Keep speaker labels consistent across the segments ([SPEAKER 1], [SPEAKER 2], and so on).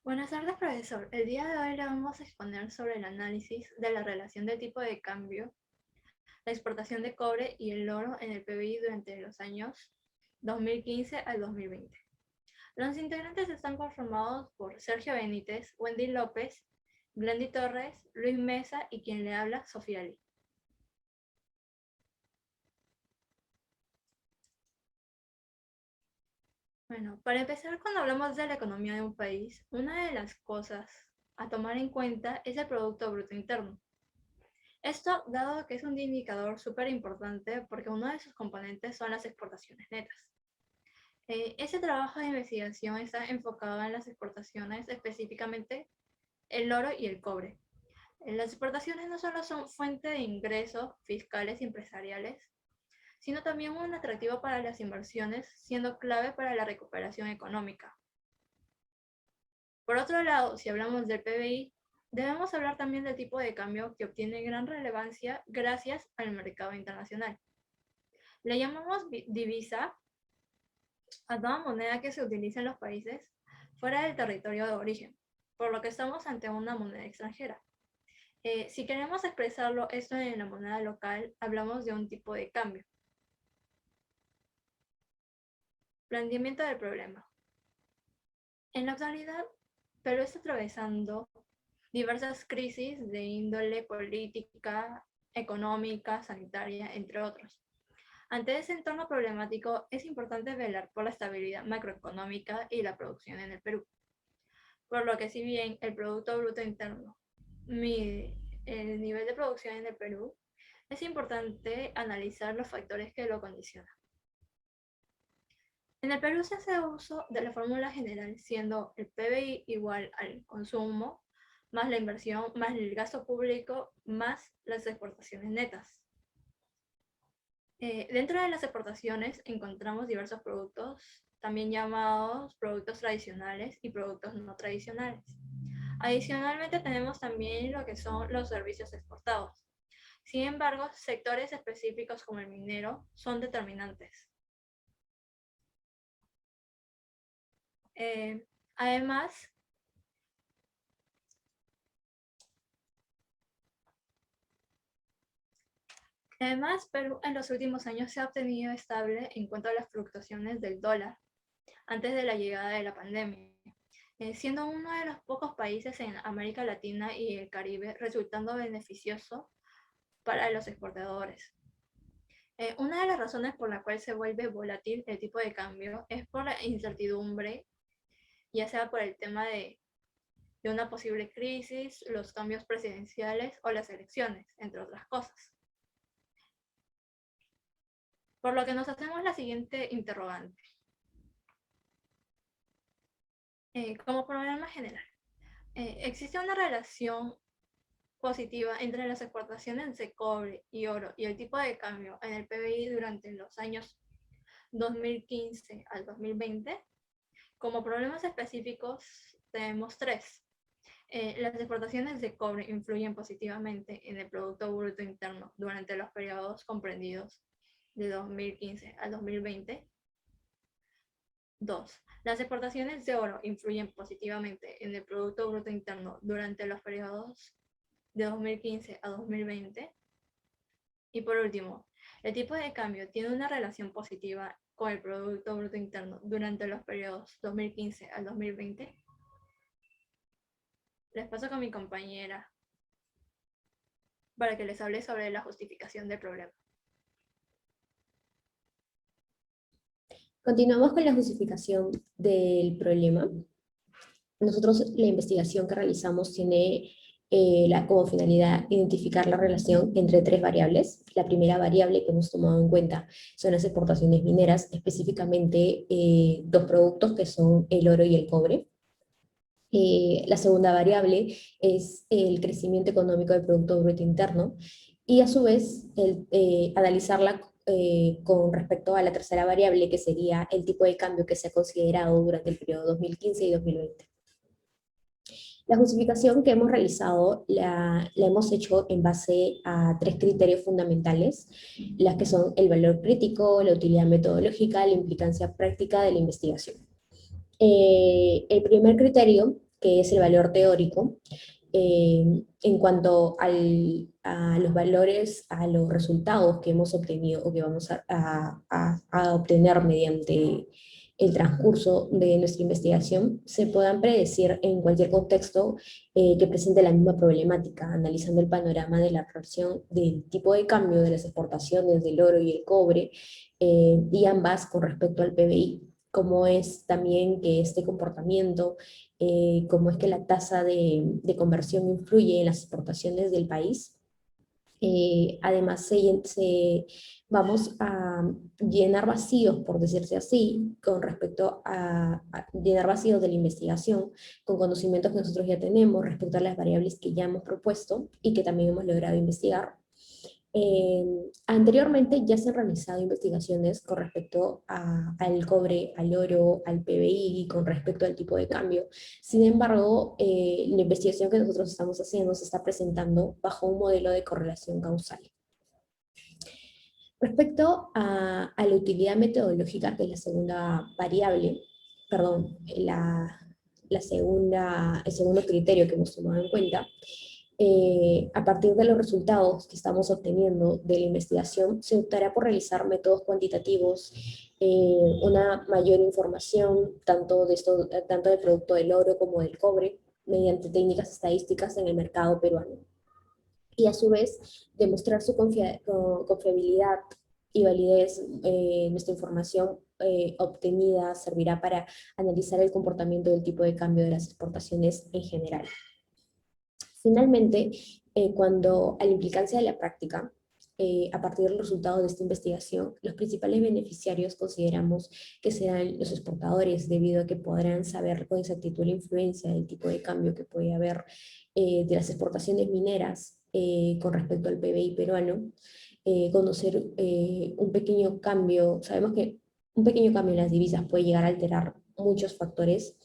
[SPEAKER 1] Buenas tardes, profesor. El día de hoy le vamos a exponer sobre el análisis de la relación de tipo de cambio, la exportación de cobre y el oro en el PBI durante los años 2015 al 2020. Los integrantes están conformados por Sergio Benítez, Wendy López, Glendy Torres, Luis Mesa y quien le habla, Sofía Lee. Bueno, para empezar, cuando hablamos de la economía de un país, una de las cosas a tomar en cuenta es el Producto Bruto Interno. Esto dado que es un indicador súper importante porque uno de sus componentes son las exportaciones netas. Ese trabajo de investigación está enfocado en las exportaciones, específicamente el oro y el cobre. Las exportaciones no solo son fuente de ingresos fiscales y empresariales, sino también un atractivo para las inversiones, siendo clave para la recuperación económica. Por otro lado, si hablamos del PBI, debemos hablar también del tipo de cambio que obtiene gran relevancia gracias al mercado internacional. Le llamamos divisa a toda moneda que se utiliza en los países fuera del territorio de origen, por lo que estamos ante una moneda extranjera. Si queremos expresarlo esto en la moneda local, hablamos de un tipo de cambio. Planteamiento del problema. En la actualidad, Perú está atravesando diversas crisis de índole política, económica, sanitaria, entre otros. Ante ese entorno problemático, es importante velar por la estabilidad macroeconómica y la producción en el Perú. Por lo que si bien el Producto Bruto Interno mide el nivel de producción en el Perú, es importante analizar los factores que lo condicionan. En el Perú se hace uso de la fórmula general, siendo el PBI igual al consumo, más la inversión, más el gasto público, más las exportaciones netas. Dentro de las exportaciones encontramos diversos productos, también llamados productos tradicionales y productos no tradicionales. Adicionalmente tenemos también lo que son los servicios exportados. Sin embargo, sectores específicos como el minero son determinantes. Además, Perú en los últimos años se ha obtenido estable en cuanto a las fluctuaciones del dólar antes de la llegada de la pandemia, siendo uno de los pocos países en América Latina y el Caribe resultando beneficioso para los exportadores. Una de las razones por la cual se vuelve volátil el tipo de cambio es por la incertidumbre, ya sea por el tema de una posible crisis, los cambios presidenciales o las elecciones, entre otras cosas. Por lo que nos hacemos la siguiente interrogante. Como problema general, ¿existe una relación positiva entre las exportaciones de cobre y oro y el tipo de cambio en el PBI durante los años 2015 al 2020? Como problemas específicos tenemos tres. Las exportaciones de cobre influyen positivamente en el Producto Bruto Interno durante los periodos comprendidos de 2015 al 2020. 2. Las exportaciones de oro influyen positivamente en el Producto Bruto Interno durante los periodos de 2015 a 2020. Y por último, el tipo de cambio tiene una relación positiva con el Producto Bruto Interno durante los periodos 2015 al 2020. Les paso con mi compañera para que les hable sobre la justificación del problema.
[SPEAKER 2] Continuamos con la justificación del problema. Nosotros la investigación que realizamos tiene como finalidad identificar la relación entre tres variables. La primera variable que hemos tomado en cuenta son las exportaciones mineras, específicamente dos productos que son el oro y el cobre. La segunda variable es el crecimiento económico del Producto Bruto Interno y a su vez analizarla con respecto a la tercera variable, que sería el tipo de cambio que se ha considerado durante el periodo 2015 y 2020. La justificación que hemos realizado la hemos hecho en base a tres criterios fundamentales, las que son el valor crítico, la utilidad metodológica, la implicancia práctica de la investigación. El primer criterio que es el valor teórico, en cuanto a los valores, a los resultados que hemos obtenido o que vamos a obtener mediante el transcurso de nuestra investigación, se puedan predecir en cualquier contexto que presente la misma problemática, analizando el panorama de la relación del tipo de cambio de las exportaciones del oro y el cobre, y ambas con respecto al PBI, cómo es también que este comportamiento, cómo es que la tasa de conversión influye en las exportaciones del país. Además, vamos a llenar vacíos, por decirse así, con respecto a llenar vacíos de la investigación, con conocimientos que nosotros ya tenemos respecto a las variables que ya hemos propuesto y que también hemos logrado investigar. Anteriormente ya se han realizado investigaciones con respecto al cobre, al oro, al PBI, con respecto al tipo de cambio. Sin embargo, la investigación que nosotros estamos haciendo se está presentando bajo un modelo de correlación causal. Respecto a la utilidad metodológica, que es la segunda variable, perdón, el segundo criterio que hemos tomado en cuenta, a partir de los resultados que estamos obteniendo de la investigación, se optará por realizar métodos cuantitativos, una mayor información tanto del producto del oro como del cobre, mediante técnicas estadísticas en el mercado peruano. Y a su vez, demostrar su confiabilidad y validez. Nuestra información obtenida servirá para analizar el comportamiento del tipo de cambio de las exportaciones en general. Finalmente, cuando a la implicancia de la práctica, a partir del resultado de esta investigación, los principales beneficiarios consideramos que serán los exportadores, debido a que podrán saber con exactitud la influencia del tipo de cambio que puede haber de las exportaciones mineras con respecto al PBI peruano, conocer un pequeño cambio. Sabemos que un pequeño cambio en las divisas puede llegar a alterar muchos factores.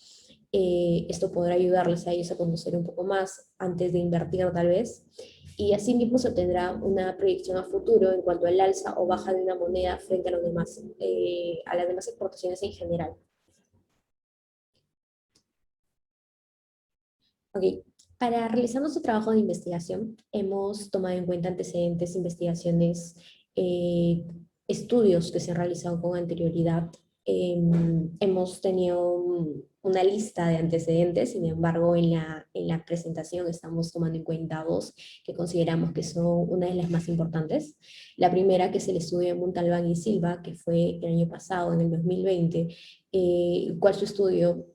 [SPEAKER 2] Esto podrá ayudarles a ellos a conocer un poco más antes de invertir tal vez, y asimismo se obtendrá una proyección a futuro en cuanto al alza o baja de una moneda frente a, a las demás exportaciones en general. Ok, para realizar nuestro trabajo de investigación hemos tomado en cuenta antecedentes, investigaciones, estudios que se han realizado con anterioridad. Hemos tenido una lista de antecedentes. Sin embargo, en la presentación estamos tomando en cuenta dos que consideramos que son una de las más importantes. La primera, que es el estudio de Montalbán y Silva, que fue el año pasado, en el 2020, el cual su estudio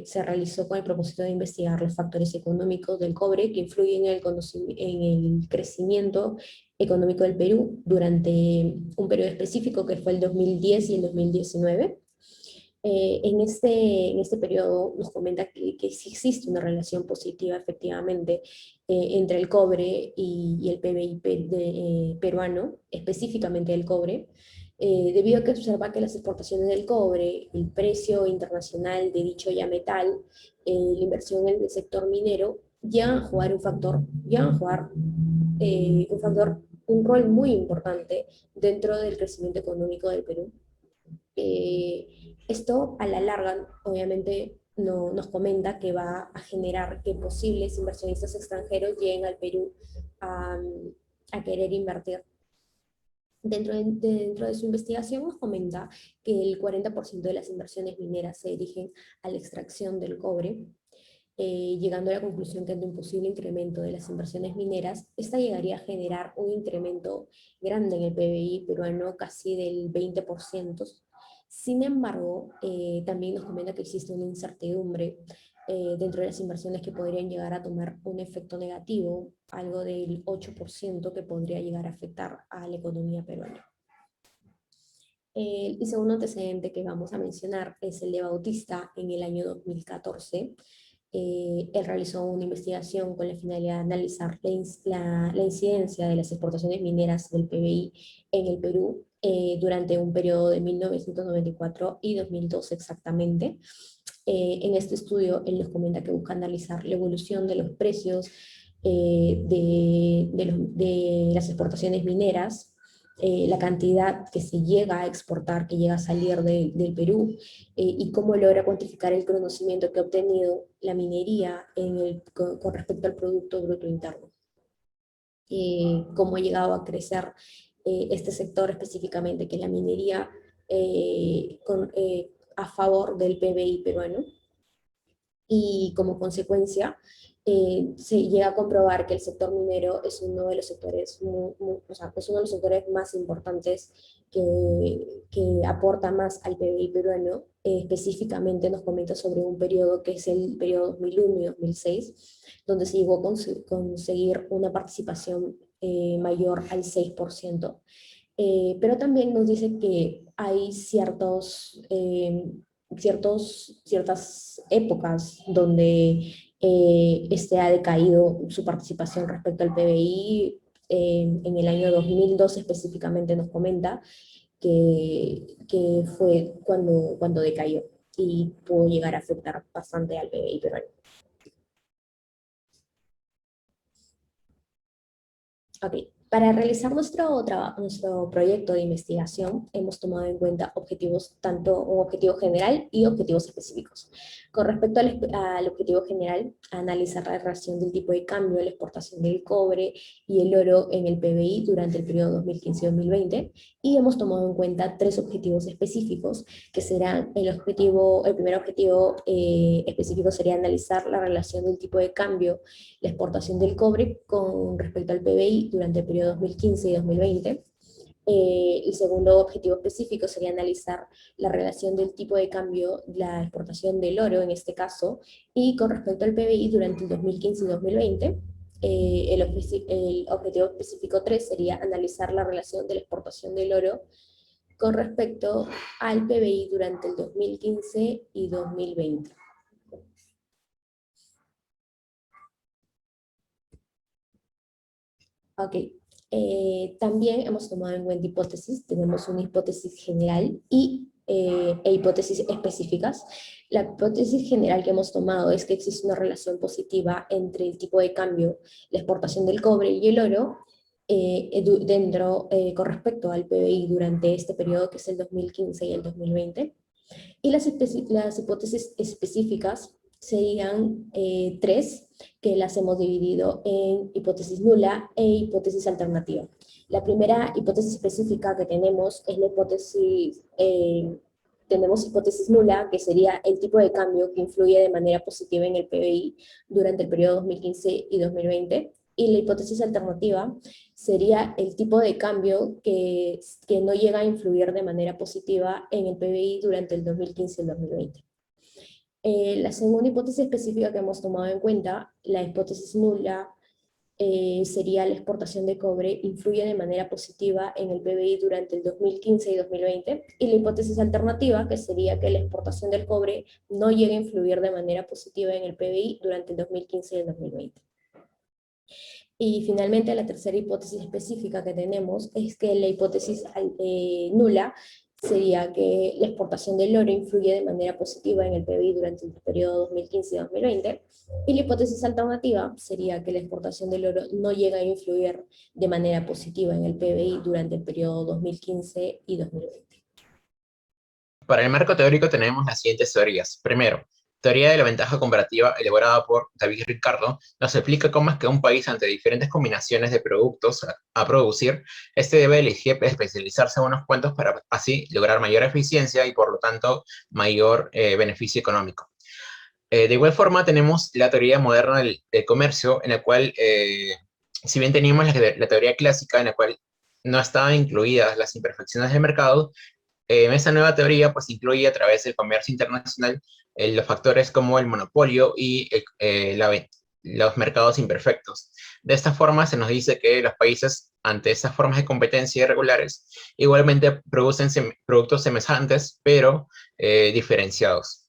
[SPEAKER 2] se realizó con el propósito de investigar los factores económicos del cobre que influyen en el crecimiento económico del Perú durante un periodo específico que fue el 2010 y el 2019. En este periodo nos comenta que sí existe una relación positiva efectivamente entre el cobre y el PBI peruano, específicamente el cobre, debido a que observa que las exportaciones del cobre, el precio internacional de dicho ya metal, la inversión en el sector minero, llegan a jugar un rol muy importante dentro del crecimiento económico del Perú. Esto a la larga, obviamente, no, nos comenta que va a generar que posibles inversionistas extranjeros lleguen al Perú a, a querer invertir. Dentro de su investigación nos comenta que el 40% de las inversiones mineras se dirigen a la extracción del cobre, llegando a la conclusión que ante un posible incremento de las inversiones mineras, esta llegaría a generar un incremento grande en el PBI peruano, casi del 20%. Sin embargo, también nos comenta que existe una incertidumbre dentro de las inversiones que podrían llegar a tomar un efecto negativo, algo del 8% que podría llegar a afectar a la economía peruana. El segundo antecedente que vamos a mencionar es el de Bautista en el año 2014. Él realizó una investigación con la finalidad de analizar la incidencia de las exportaciones mineras del PBI en el Perú durante un periodo de 1994 y 2002 exactamente. En este estudio él nos comenta que busca analizar la evolución de los precios de las exportaciones mineras la cantidad que se llega a exportar, que llega a salir del Perú, y cómo logra cuantificar el conocimiento que ha obtenido la minería con respecto al Producto Bruto Interno. Cómo ha llegado a crecer este sector específicamente, que es la minería, a favor del PBI peruano, y como consecuencia se llega a comprobar que el sector minero es uno de los sectores, o sea, es uno de los sectores más importantes que aporta más al PBI peruano. Específicamente nos comenta sobre un periodo que es el periodo 2001 y 2006, donde se llegó a conseguir una participación mayor al 6%. Pero también nos dice que hay ciertas épocas donde este ha decaído su participación respecto al PBI. En el año 2002 específicamente nos comenta que fue cuando decayó y pudo llegar a afectar bastante al PBI peruano. Ok, para realizar nuestro proyecto de investigación hemos tomado en cuenta objetivos, tanto un objetivo general y objetivos específicos. Con respecto al objetivo general, analizar la relación del tipo de cambio, la exportación del cobre y el oro en el PBI durante el periodo 2015-2020, y hemos tomado en cuenta tres objetivos específicos, que serán el primer objetivo específico sería analizar la relación del tipo de cambio, la exportación del cobre con respecto al PBI durante el periodo 2015 y 2020. El segundo objetivo específico sería analizar la relación del tipo de cambio, la exportación del oro en este caso, y con respecto al PBI durante el 2015 y 2020. El objetivo específico 3 sería analizar la relación de la exportación del oro con respecto al PBI durante el 2015 y 2020. Ok. También hemos tomado en cuenta hipótesis. Tenemos una hipótesis general e hipótesis específicas. La hipótesis general que hemos tomado es que existe una relación positiva entre el tipo de cambio, la exportación del cobre y el oro, con respecto al PBI durante este periodo que es el 2015 y el 2020. Y las hipótesis específicas serían tres, que las hemos dividido en hipótesis nula e hipótesis alternativa. La primera hipótesis específica que tenemos es la tenemos hipótesis nula, que sería el tipo de cambio que influye de manera positiva en el PBI durante el periodo 2015 y 2020. Y la hipótesis alternativa sería el tipo de cambio que no llega a influir de manera positiva en el PBI durante el 2015 y el 2020. La segunda hipótesis específica que hemos tomado en cuenta, la hipótesis nula, sería la exportación de cobre influye de manera positiva en el PBI durante el 2015 y 2020, y la hipótesis alternativa, que sería que la exportación del cobre no llegue a influir de manera positiva en el PBI durante el 2015 y el 2020. Y finalmente, la tercera hipótesis específica que tenemos es que la hipótesis nula sería que la exportación del oro influye de manera positiva en el PBI durante el periodo 2015 y 2020, y la hipótesis alternativa sería que la exportación del oro no llega a influir de manera positiva en el PBI durante el periodo 2015 y 2020.
[SPEAKER 3] Para el marco teórico tenemos las siguientes teorías. Primero, teoría de la ventaja comparativa elaborada por David Ricardo nos explica cómo es que un país ante diferentes combinaciones de productos a producir, este debe elegir especializarse en unos cuantos para así lograr mayor eficiencia y por lo tanto mayor beneficio económico. De igual forma tenemos la teoría moderna del comercio, en la cual, si bien teníamos la teoría clásica en la cual no estaban incluidas las imperfecciones del mercado, esa nueva teoría pues incluye a través del comercio internacional los factores como el monopolio y los mercados imperfectos. De esta forma se nos dice que los países ante esas formas de competencia irregulares igualmente producen productos semejantes pero diferenciados.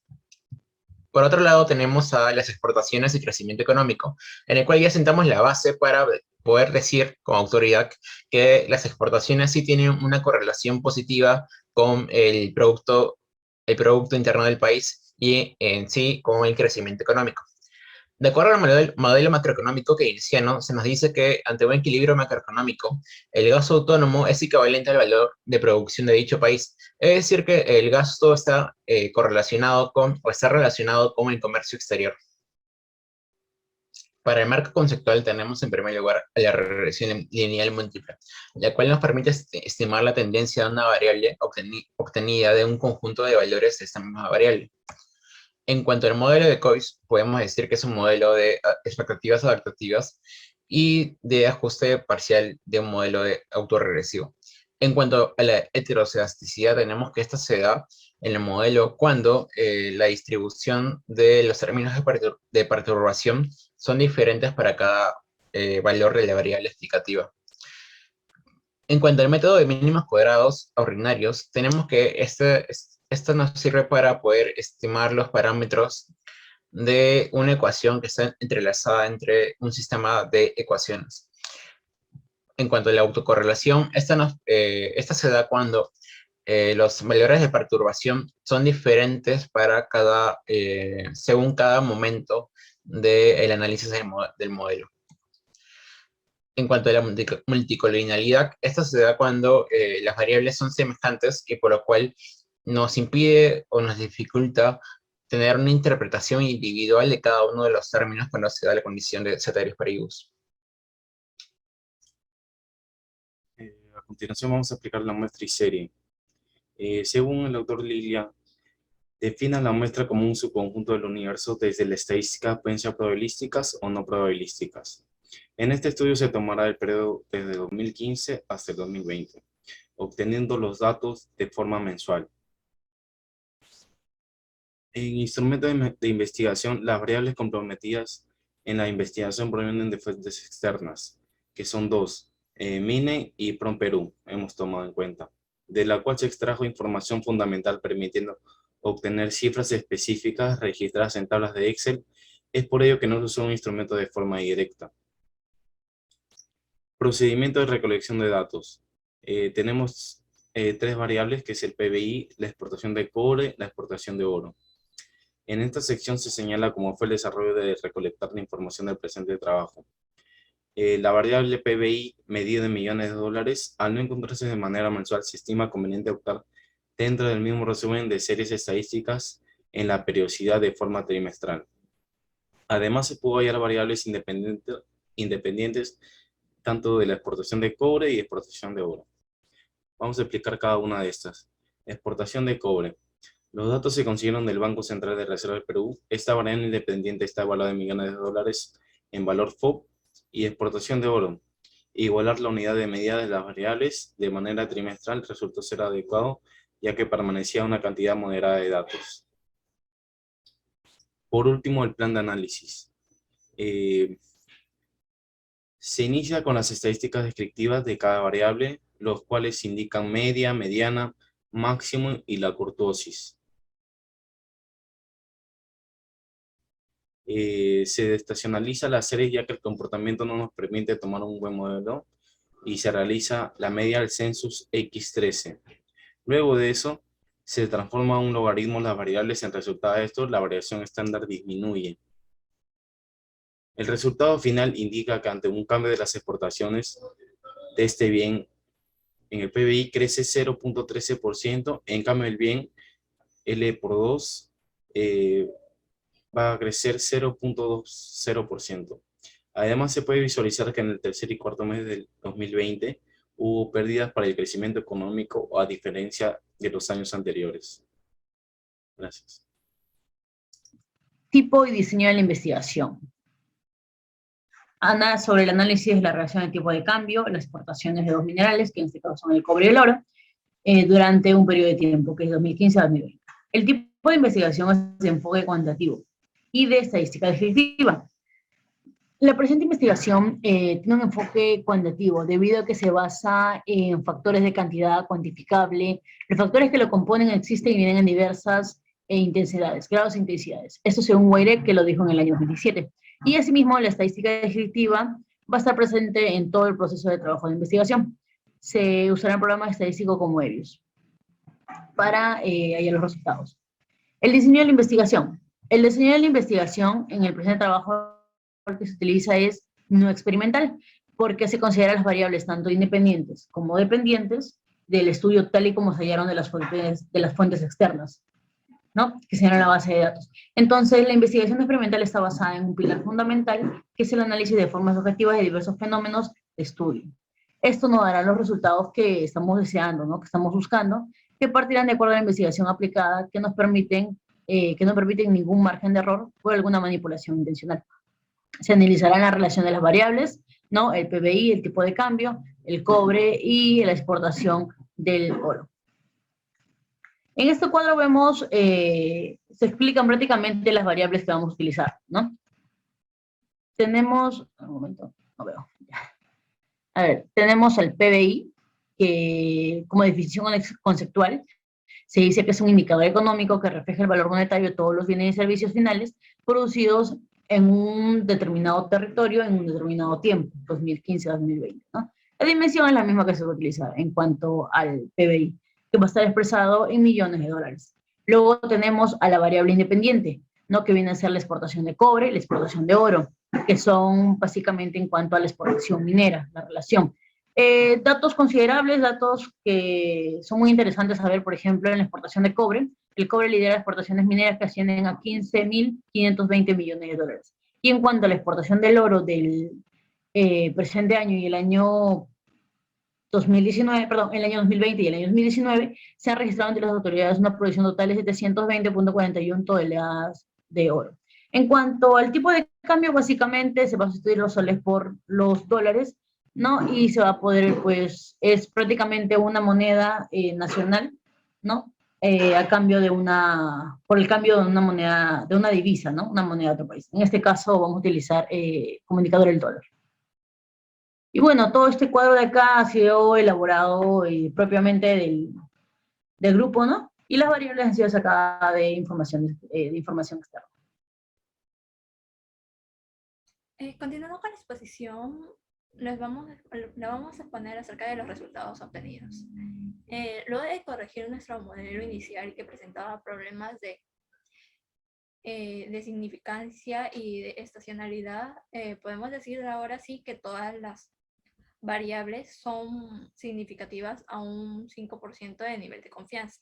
[SPEAKER 3] Por otro lado tenemos a las exportaciones y crecimiento económico, en el cual ya sentamos la base para poder decir con autoridad que las exportaciones sí tienen una correlación positiva con el producto interno del país y en sí con el crecimiento económico. De acuerdo al modelo macroeconómico keynesiano, se nos dice que ante un equilibrio macroeconómico, el gasto autónomo es equivalente al valor de producción de dicho país. Es decir, que el gasto está correlacionado con, o está relacionado con el comercio exterior. Para el marco conceptual tenemos en primer lugar a la regresión lineal múltiple, la cual nos permite estimar la tendencia de una variable obtenida de un conjunto de valores de esta misma variable. En cuanto al modelo de Coase, podemos decir que es un modelo de expectativas adaptativas y de ajuste parcial de un modelo de autorregresivo. En cuanto a la heterocedasticidad, tenemos que esta se da en el modelo cuando la distribución de los términos de perturbación son diferentes para cada valor de la variable explicativa. En cuanto al método de mínimos cuadrados ordinarios, tenemos que esto nos sirve para poder estimar los parámetros de una ecuación que está entrelazada entre un sistema de ecuaciones. En cuanto a la autocorrelación, esta se da cuando los valores de perturbación son diferentes para según cada momento del análisis del modelo. En cuanto a la multicolinialidad, esta se da cuando las variables son semejantes y por lo cual nos impide o nos dificulta tener una interpretación individual de cada uno de los términos cuando se da la condición de ceteris paribus.
[SPEAKER 4] A continuación vamos a aplicar la muestra y serie. Según el autor Lilia, defina la muestra como un subconjunto del universo desde la estadística, pueden ser probabilísticas o no probabilísticas. En este estudio se tomará el periodo desde 2015 hasta el 2020, obteniendo los datos de forma mensual. En instrumentos de investigación, las variables comprometidas en la investigación provienen de fuentes externas, que son dos, MINE y PROMPERU, hemos tomado en cuenta, de la cual se extrajo información fundamental permitiendo obtener cifras específicas registradas en tablas de Excel. Es por ello que no se usa un instrumento de forma directa. Procedimiento de recolección de datos. Tenemos tres variables, que es el PBI, la exportación de cobre, la exportación de oro. En esta sección se señala cómo fue el desarrollo de recolectar la información del presente trabajo. La variable PBI, medida en millones de dólares, al no encontrarse de manera mensual, se estima conveniente optar dentro del mismo resumen de series estadísticas en la periodicidad de forma trimestral. Además, se pudo hallar variables independientes tanto de la exportación de cobre y exportación de oro. Vamos a explicar cada una de estas. Exportación de cobre. Los datos se consiguieron del Banco Central de Reserva del Perú. Esta variable independiente está evaluada en millones de dólares en valor FOB. Y exportación de oro. Igualar la unidad de medida de las variables de manera trimestral resultó ser adecuado, ya que permanecía una cantidad moderada de datos. Por último, el plan de análisis. Se inicia con las estadísticas descriptivas de cada variable, los cuales indican media, mediana, máximo y la kurtosis. Se desestacionaliza la serie, ya que el comportamiento no nos permite tomar un buen modelo, y se realiza la media del census X13. Luego de eso, se transforma un logaritmo las variables. En resultado de esto, la variación estándar disminuye. El resultado final indica que ante un cambio de las exportaciones de este bien, en el PBI crece 0.13%, en cambio el bien L por 2 va a crecer 0.20%. Además, se puede visualizar que en el tercer y cuarto mes del 2020 hubo pérdidas para el crecimiento económico, a diferencia de los años anteriores. Gracias.
[SPEAKER 5] Tipo y diseño de la investigación. Anda sobre el análisis de la relación de tipo de cambio, las exportaciones de dos minerales, que en este caso son el cobre y el oro, durante un periodo de tiempo, que es 2015 a 2020. El tipo de investigación es de enfoque cuantitativo y de estadística descriptiva. La presente investigación tiene un enfoque cuantitativo debido a que se basa en factores de cantidad cuantificable. Los factores que lo componen existen y vienen en diversas intensidades, grados e intensidades. Esto según Weire, que lo dijo en el año 2017. Y asimismo, la estadística descriptiva va a estar presente en todo el proceso de trabajo de investigación. Se usará un programa estadístico como EBIUS para hallar los resultados. El diseño de la investigación. El diseño de la investigación en el presente trabajo que se utiliza es no experimental, porque se consideran las variables tanto independientes como dependientes del estudio tal y como se hallaron de las fuentes externas, ¿no? Que se en la base de datos. Entonces, la investigación experimental está basada en un pilar fundamental, que es el análisis de formas objetivas de diversos fenómenos de estudio. Esto nos dará los resultados que estamos deseando, ¿no? Que estamos buscando, que partirán de acuerdo a la investigación aplicada, que no permiten ningún margen de error por alguna manipulación intencional. Se analizarán la relación de las variables, ¿no? El PBI, el tipo de cambio, el cobre y la exportación del oro. En este cuadro vemos, se explican prácticamente las variables que vamos a utilizar, ¿no? Tenemos, un momento, no veo. A ver, tenemos el PBI, que como definición conceptual, se dice que es un indicador económico que refleja el valor monetario de todos los bienes y servicios finales producidos en un determinado territorio en un determinado tiempo, 2015-2020, ¿no? La dimensión es la misma que se va a utilizar en cuanto al PBI, que va a estar expresado en millones de dólares. Luego tenemos a la variable independiente, ¿no? Que viene a ser la exportación de cobre y la exportación de oro, que son básicamente en cuanto a la exportación minera, la relación. Datos considerables, datos que son muy interesantes saber, por ejemplo, en la exportación de cobre. El cobre lidera exportaciones mineras que ascienden a 15.520 millones de dólares. Y en cuanto a la exportación del oro del presente año y el año 2019, perdón, el año 2020 y el año 2019, se han registrado entre las autoridades una producción total de 720.41 toneladas de oro. En cuanto al tipo de cambio, básicamente se va a sustituir los soles por los dólares, ¿no? Y se va a poder, pues, es prácticamente una moneda nacional, ¿no? A cambio de por el cambio de una moneda, de una divisa, ¿no? Una moneda de otro país. En este caso vamos a utilizar como indicador el dólar. Y bueno, todo este cuadro de acá ha sido elaborado propiamente del grupo, ¿no? Y las variables han sido sacadas de información externa.
[SPEAKER 1] Continuando con la exposición, le vamos a exponer acerca de los resultados obtenidos. Luego de corregir nuestro modelo inicial que presentaba problemas de significancia y de estacionalidad, podemos decir ahora sí que todas las variables son significativas a un 5% de nivel de confianza.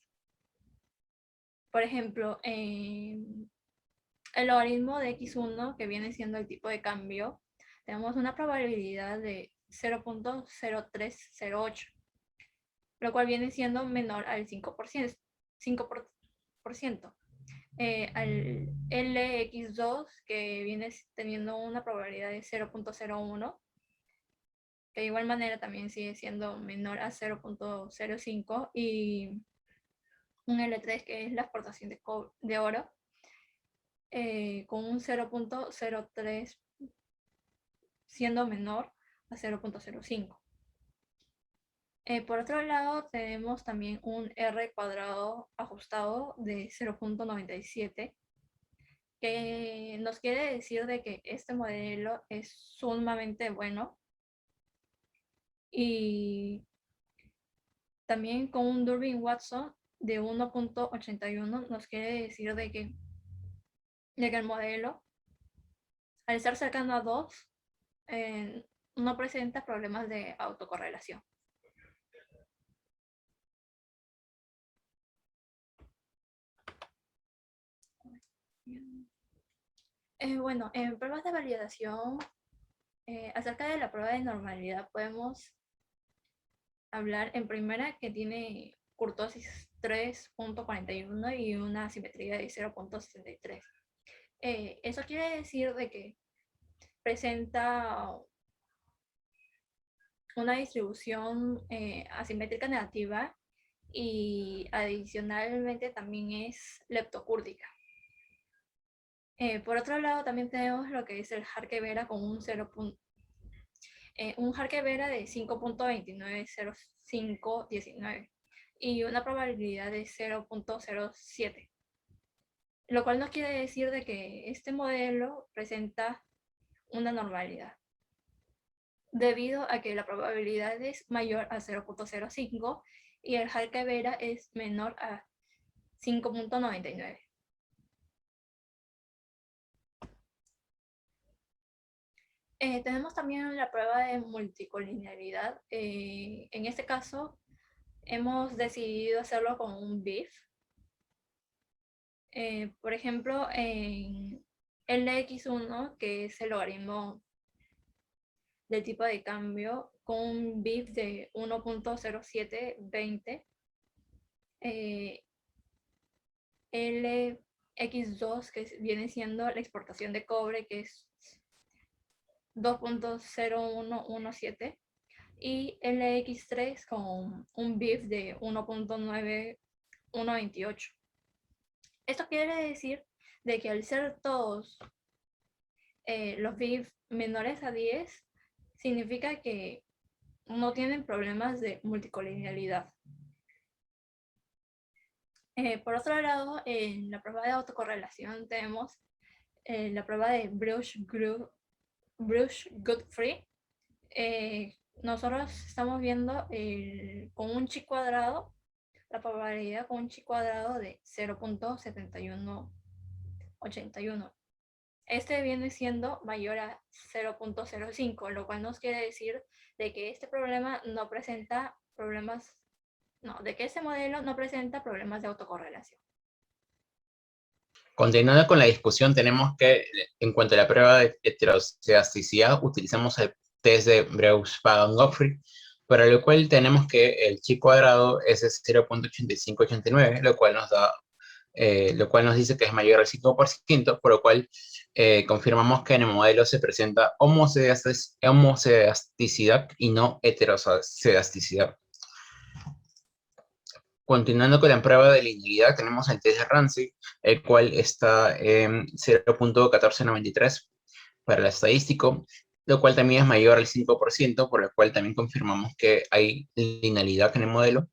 [SPEAKER 1] Por ejemplo, el logaritmo de x1, que viene siendo el tipo de cambio, tenemos una probabilidad de 0.0308, lo cual viene siendo menor al 5%. Al LX2, que viene teniendo una probabilidad de 0.01, que de igual manera también sigue siendo menor a 0.05, y un L3, que es la exportación de oro, con un 0.03 siendo menor a 0.05. Por otro lado, tenemos también un R cuadrado ajustado de 0.97, que nos quiere decir de que este modelo es sumamente bueno, y también con un Durbin-Watson de 1.81 nos quiere decir de que el modelo, al estar cercano a 2, no presenta problemas de autocorrelación. Bueno, en pruebas de validación, acerca de la prueba de normalidad, podemos hablar en primera que tiene kurtosis 3.41 y una simetría de 0.63. Eso quiere decir de que presenta una distribución asimétrica negativa, y adicionalmente también es leptocúrdica. Por otro lado, también tenemos lo que es el Harke-Vera con un Harke-Vera de 5.290519 y una probabilidad de 0.07, lo cual nos quiere decir de que este modelo presenta una normalidad, debido a que la probabilidad es mayor a 0.05 y el Harke-Vera es menor a 5.99. Tenemos también la prueba de multicolinealidad. En este caso, hemos decidido hacerlo con un BIF. Por ejemplo, en LX1, que es el logaritmo del tipo de cambio, con un BIF de 1.0720, LX2, que viene siendo la exportación de cobre, que es 2.0117, y LX3 con un BIF de 1.9128. Esto quiere decir de que al ser todos los BIF menores a 10, significa que no tienen problemas de multicolinealidad. Por otro lado, en la prueba de autocorrelación tenemos la prueba de Bruch-Godfrey. Nosotros estamos viendo con un chi cuadrado, la probabilidad con un chi cuadrado de 0.7181. Este viene siendo mayor a 0.05, lo cual nos quiere decir de que este problema no presenta problemas, de que este modelo no presenta problemas de autocorrelación.
[SPEAKER 3] Continuando con la discusión, tenemos que, en cuanto a la prueba de heterocedasticidad, utilizamos el test de Breusch-Pagan-Gottfried, para lo cual tenemos que el chi cuadrado es de 0.8589, lo cual nos dice que es mayor al 5%, por lo cual confirmamos que en el modelo se presenta homocedasticidad y no heterocedasticidad. Continuando con la prueba de linealidad, tenemos el test de Ramsey, el cual está en 0.1493 para el estadístico, lo cual también es mayor al 5%, por lo cual también confirmamos que hay linealidad en el modelo.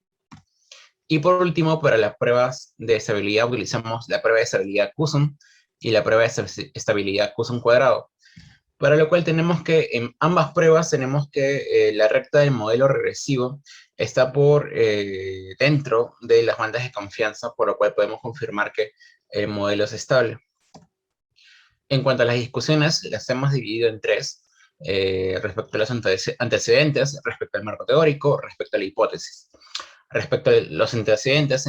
[SPEAKER 3] Y por último, para las pruebas de estabilidad utilizamos la prueba de estabilidad Coulson y la prueba de estabilidad Coulson cuadrado. Para lo cual tenemos que, en ambas pruebas, tenemos que la recta del modelo regresivo está por dentro de las bandas de confianza, por lo cual podemos confirmar que el modelo es estable. En cuanto a las discusiones, las hemos dividido en tres, respecto a los antecedentes, respecto al marco teórico, respecto a la hipótesis. Respecto a los antecedentes,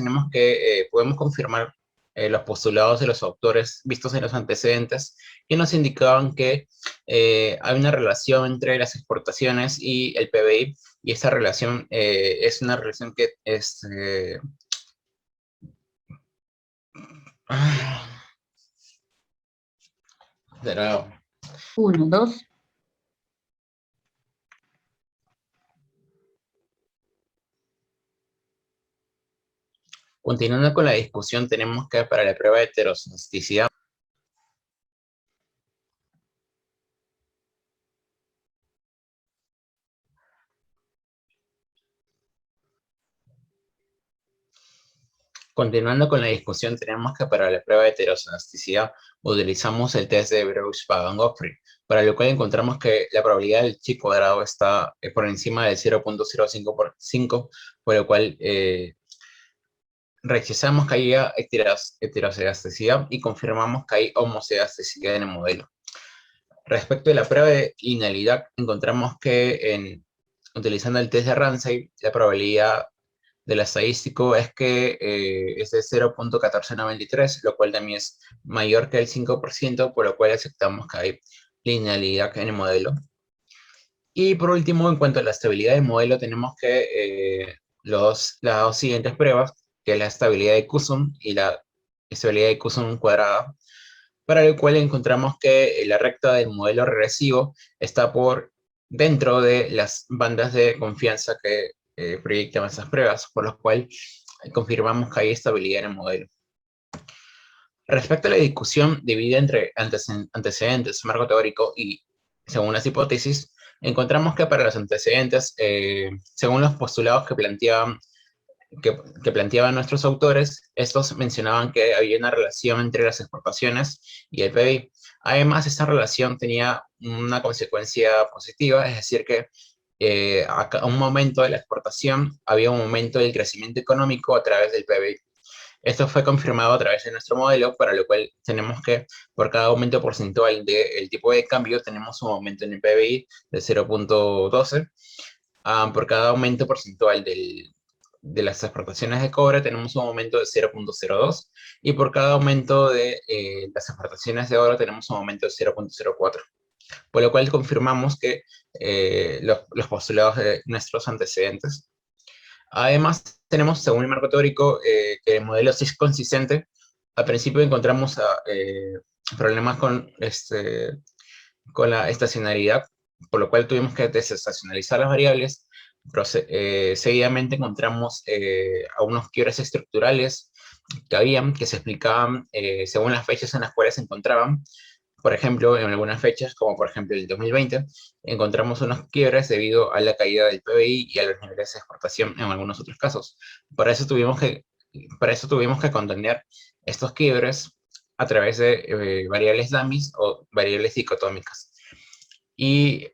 [SPEAKER 3] podemos confirmar los postulados de los autores vistos en los antecedentes, que nos indicaban que hay una relación entre las exportaciones y el PBI, y esta relación es una relación que es... de nuevo.
[SPEAKER 5] 1, 2.
[SPEAKER 3] Continuando con la discusión, tenemos que para la prueba de heterocedasticidad, utilizamos el test de Breusch-Pagan-Gottfried, para lo cual encontramos que la probabilidad del chi cuadrado está por encima del 0.05, por lo cual rechazamos que haya heterocedasticidad y confirmamos que hay homocedasticidad en el modelo. Respecto a la prueba de linealidad, encontramos que utilizando el test de Ramsey, la probabilidad del estadístico es que es de 0.1493, lo cual también es mayor que el 5%, por lo cual aceptamos que hay linealidad en el modelo. Y por último, en cuanto a la estabilidad del modelo, tenemos que las dos siguientes pruebas, que es la estabilidad de Coulson y la estabilidad de Coulson cuadrada, para el cual encontramos que la recta del modelo regresivo está por dentro de las bandas de confianza que proyectan esas pruebas, por lo cual confirmamos que hay estabilidad en el modelo. Respecto a la discusión dividida entre antecedentes, marco teórico y según las hipótesis, encontramos que para los antecedentes, según los postulados que planteaban nuestros autores, estos mencionaban que había una relación entre las exportaciones y el PIB. Además, esta relación tenía una consecuencia positiva, es decir, que a un momento de la exportación había un aumento del crecimiento económico a través del PIB. Esto fue confirmado a través de nuestro modelo, para lo cual tenemos que, por cada aumento porcentual del tipo de cambio, tenemos un aumento en el PBI de 0,12. Por cada aumento porcentual de las exportaciones de cobre, tenemos un aumento de 0,02. Y por cada aumento de las exportaciones de oro, tenemos un aumento de 0,04. Por lo cual confirmamos que los postulados de nuestros antecedentes. Además, tenemos, según el marco teórico, que el modelo sí es consistente. Al principio encontramos problemas con la estacionalidad, por lo cual tuvimos que desestacionalizar las variables. Seguidamente encontramos algunos quiebres estructurales que se explicaban según las fechas en las cuales se encontraban. Por ejemplo, en algunas fechas, como por ejemplo el 2020, encontramos unos quiebres debido a la caída del PBI y a los niveles de exportación en algunos otros casos. Para eso tuvimos que contener estos quiebres a través de variables dummies o variables dicotómicas. Y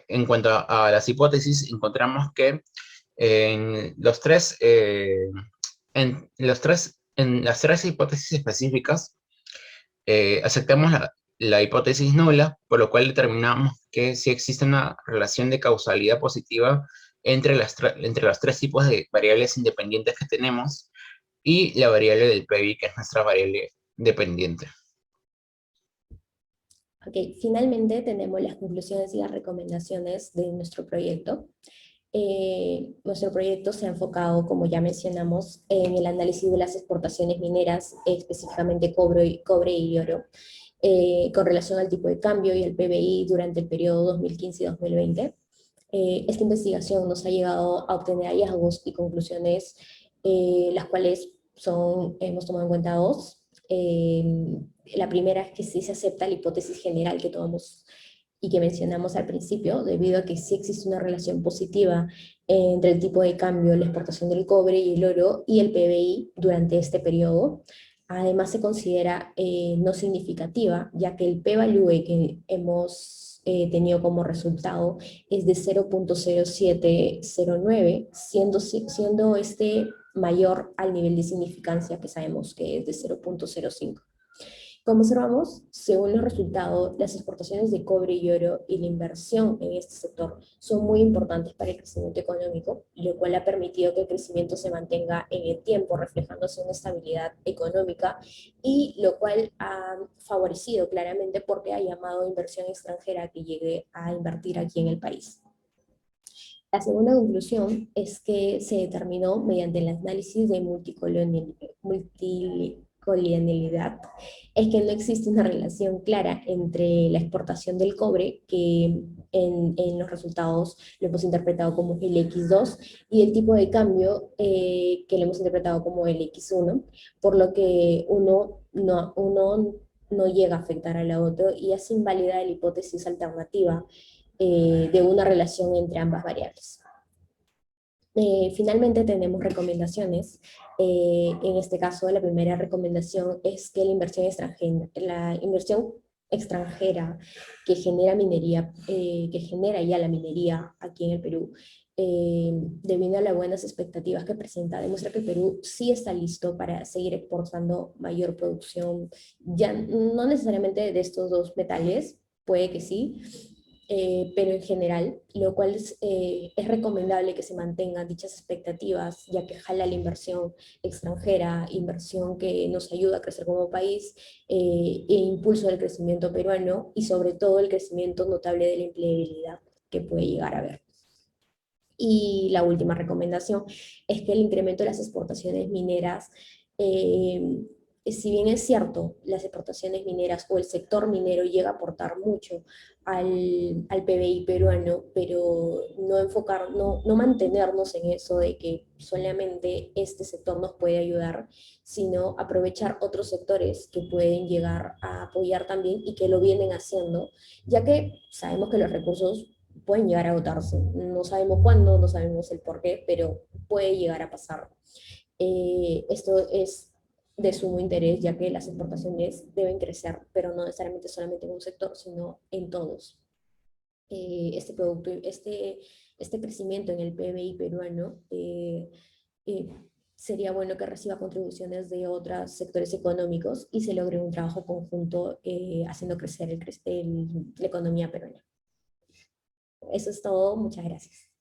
[SPEAKER 3] en cuanto a las hipótesis, encontramos que en las tres hipótesis específicas, aceptamos la hipótesis nula, por lo cual determinamos que sí existe una relación de causalidad positiva entre los tres tipos de variables independientes que tenemos y la variable del PBI, que es nuestra variable dependiente.
[SPEAKER 2] Ok, finalmente tenemos las conclusiones y las recomendaciones de nuestro proyecto. Nuestro proyecto se ha enfocado, como ya mencionamos, en el análisis de las exportaciones mineras, específicamente cobre y oro, con relación al tipo de cambio y al PBI durante el periodo 2015 y 2020. Esta investigación nos ha llegado a obtener hallazgos y conclusiones, las cuales hemos tomado en cuenta dos. La primera es que sí se acepta la hipótesis general que tomamos y que mencionamos al principio, debido a que sí existe una relación positiva entre el tipo de cambio, la exportación del cobre y el oro y el PBI durante este periodo. Además se considera no significativa, ya que el p-value que hemos tenido como resultado es de 0.0709, siendo este mayor al nivel de significancia que sabemos que es de 0.05. Como observamos, según los resultados, las exportaciones de cobre y oro y la inversión en este sector son muy importantes para el crecimiento económico, lo cual ha permitido que el crecimiento se mantenga en el tiempo, reflejándose una estabilidad económica, y lo cual ha favorecido claramente porque ha llamado a inversión extranjera que llegue a invertir aquí en el país. La segunda conclusión es que se determinó mediante el análisis de multicolonialidad, es que no existe una relación clara entre la exportación del cobre, que en los resultados lo hemos interpretado como el X2, y el tipo de cambio, que lo hemos interpretado como el X1, por lo que uno no llega a afectar a la otra, y así invalida la hipótesis alternativa de una relación entre ambas variables. Finalmente tenemos recomendaciones. En este caso, la primera recomendación es que la inversión extranjera que genera minería, que genera ya la minería aquí en el Perú, debido a las buenas expectativas que presenta, demuestra que el Perú sí está listo para seguir exportando mayor producción, ya no necesariamente de estos dos metales, puede que sí, pero en general, lo cual es recomendable que se mantengan dichas expectativas, ya que jala la inversión extranjera, inversión que nos ayuda a crecer como país, e impulso del crecimiento peruano, y sobre todo el crecimiento notable de la empleabilidad que puede llegar a haber. Y la última recomendación es que el incremento de las exportaciones mineras, si bien es cierto, las exportaciones mineras o el sector minero llega a aportar mucho al PBI peruano, pero no mantenernos en eso de que solamente este sector nos puede ayudar, sino aprovechar otros sectores que pueden llegar a apoyar también y que lo vienen haciendo, ya que sabemos que los recursos pueden llegar a agotarse. No sabemos cuándo, no sabemos el por qué, pero puede llegar a pasar. Esto es de sumo interés, ya que las exportaciones deben crecer, pero no necesariamente solamente en un sector, sino en todos. Este crecimiento en el PBI peruano, sería bueno que reciba contribuciones de otros sectores económicos y se logre un trabajo conjunto haciendo crecer la economía peruana. Eso es todo, muchas gracias.